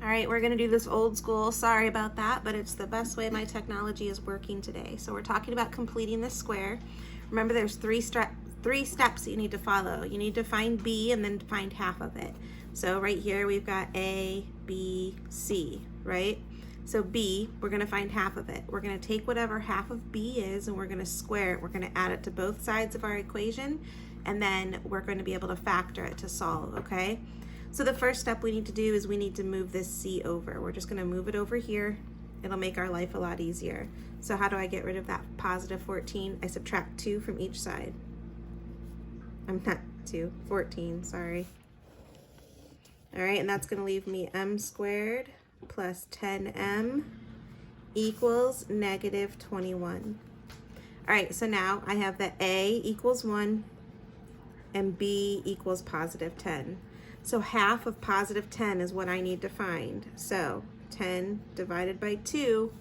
All right, we're gonna do this old school. Sorry about that, but it's the best way my technology is working today. So we're talking about completing this square. Remember, there's three steps that you need to follow. You need to find B and then find half of it. So right here, we've got A, B, C, right? So B, we're gonna find half of it. We're gonna take whatever half of B is and we're gonna square it. We're gonna add it to both sides of our equation, and then we're gonna be able to factor it to solve, okay? So the first step we need to do is we need to move this C over. We're just gonna move it over here. It'll make our life a lot easier. So how do I get rid of that positive 14? I subtract 2 from each side. I'm not 2, 14, sorry. All right, and that's gonna leave me m squared plus 10m equals negative 21. All right, so now I have that A equals 1 and B equals positive 10. So half of positive 10 is what I need to find. So 10 divided by 2,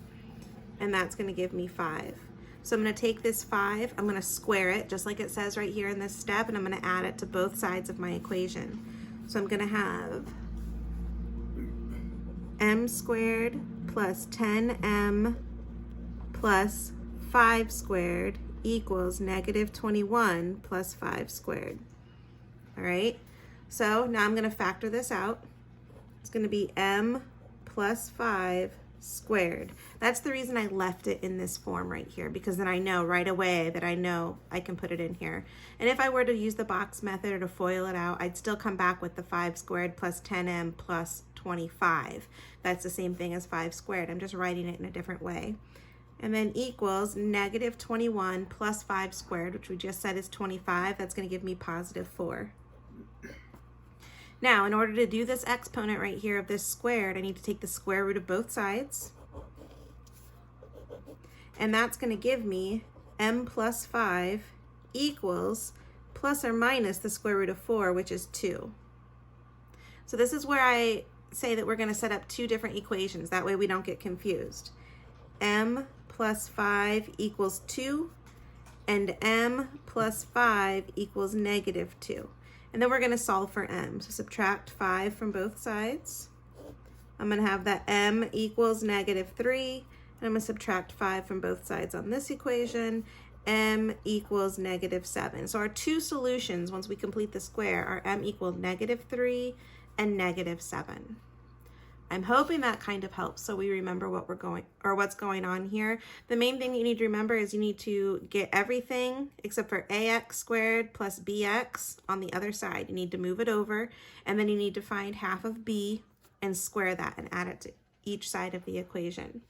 and that's going to give me 5. So I'm going to take this 5, I'm going to square it just like it says right here in this step, and I'm going to add it to both sides of my equation. So I'm going to have m squared plus 10m plus 5 squared equals negative 21 plus 5 squared. All right. So now I'm going to factor this out. It's going to be m plus 5 squared. That's the reason I left it in this form right here, because then I know right away that I know I can put it in here. And if I were to use the box method or to FOIL it out, I'd still come back with the 5 squared plus 10m plus 25. That's the same thing as 5 squared. I'm just writing it in a different way. And then equals negative 21 plus 5 squared, which we just said is 25. That's going to give me positive 4. Now, in order to do this exponent right here of this squared, I need to take the square root of both sides. And that's going to give me m plus 5 equals plus or minus the square root of 4, which is 2. So this is where I say that we're going to set up two different equations. That way we don't get confused. M plus 5 equals 2, and m plus 5 equals negative 2. And then we're going to solve for m. So subtract 5 from both sides. I'm going to have that m equals negative 3. And I'm going to subtract 5 from both sides on this equation. M equals negative 7. So our two solutions, once we complete the square, are m equals negative 3 and negative 7. I'm hoping that kind of helps so we remember what's going on here. The main thing you need to remember is you need to get everything except for ax squared plus bx on the other side. You need to move it over, and then you need to find half of b and square that and add it to each side of the equation.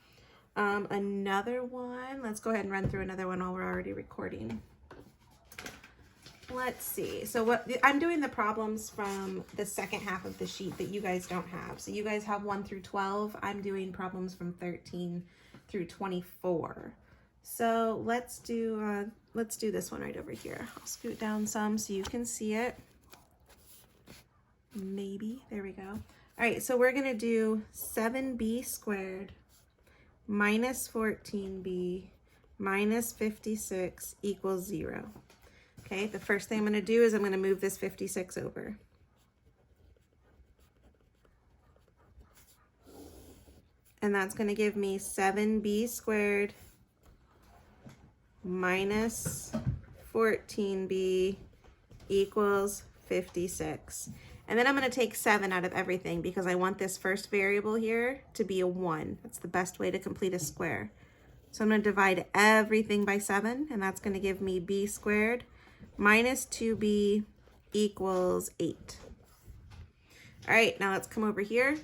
Another one, let's go ahead and run through another one while we're already recording. Let's see. So I'm doing the problems from the second half of the sheet that you guys don't have. So you guys have 1 through 12. I'm doing problems from 13 through 24. So let's do this one right over here. I'll scoot down some so you can see it. Maybe. There we go. All right. So we're going to do 7b squared minus 14b minus 56 equals 0. Okay, the first thing I'm going to do is I'm going to move this 56 over. And that's going to give me 7b squared minus 14b equals 56. And then I'm going to take 7 out of everything because I want this first variable here to be a 1. That's the best way to complete a square. So I'm going to divide everything by 7, and that's going to give me b squared minus 2b equals 8. All right, now let's come over here.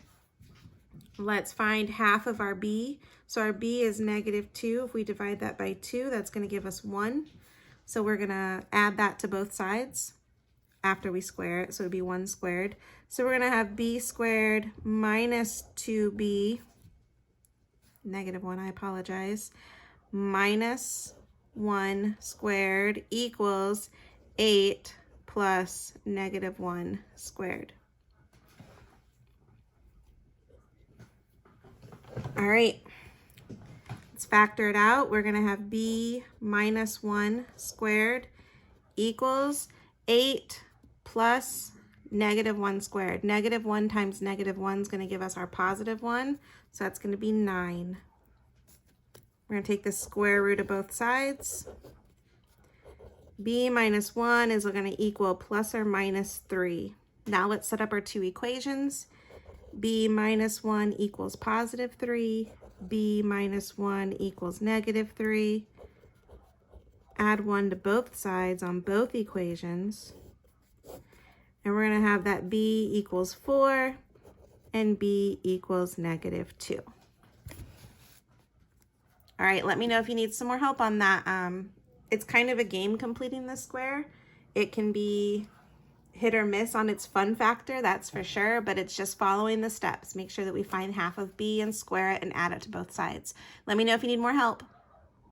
Let's find half of our b. So our b is negative 2. If we divide that by 2, that's going to give us 1. So we're going to add that to both sides after we square it. So it would be 1 squared. So we're going to have b squared minus 2b, negative 1, I apologize, minus 1 squared equals 8 plus negative 1 squared. All right, let's factor it out. We're going to have b minus 1 squared equals 8 plus negative 1 squared. Negative 1 times negative 1 is going to give us our positive 1, so that's going to be 9. We're going to take the square root of both sides. B minus 1 is going to equal plus or minus 3. Now let's set up our two equations. B minus 1 equals positive 3. B minus 1 equals negative 3. Add 1 to both sides on both equations. And we're going to have that B equals 4 and B equals negative 2. All right, let me know if you need some more help on that. It's kind of a game completing this square. It can be hit or miss on its fun factor, that's for sure, but it's just following the steps. Make sure that we find half of B and square it and add it to both sides. Let me know if you need more help.